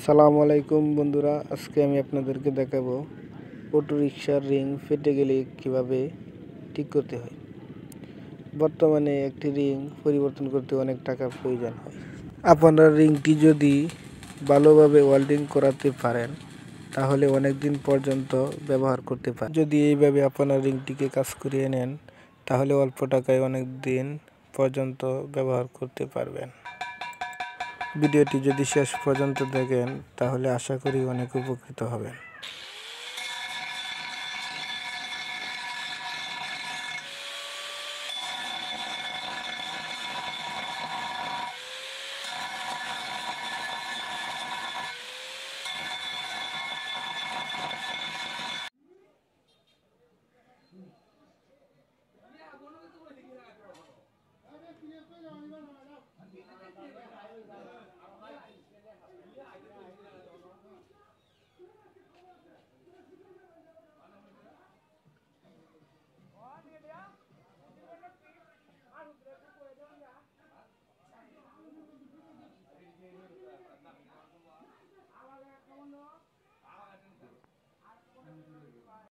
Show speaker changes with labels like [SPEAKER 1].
[SPEAKER 1] আসসালামু আলাইকুম বন্ধুরা, আজকে আমি আপনাদেরকে দেখাবো অটো রিকশার রিং ফেটে গেলে কিভাবে ঠিক করতে হয়। বর্তমানে একটি রিং পরিবর্তন করতে অনেক টাকার প্রয়োজন হয়। আপনারা রিংটি যদি ভালোভাবে ওয়েল্ডিং করাতে পারেন তাহলে অনেক দিন পর্যন্ত ব্যবহার করতে পারেন। যদি এইভাবে আপনার রিংটিকে কাজ করিয়ে নেন তাহলে অল্প টাকায় অনেক দিন পর্যন্ত ব্যবহার করতে পারবেন। ভিডিওটি যদি শেষ পর্যন্ত দেখেন তাহলে আশা করি অনেক উপকৃত হবেন।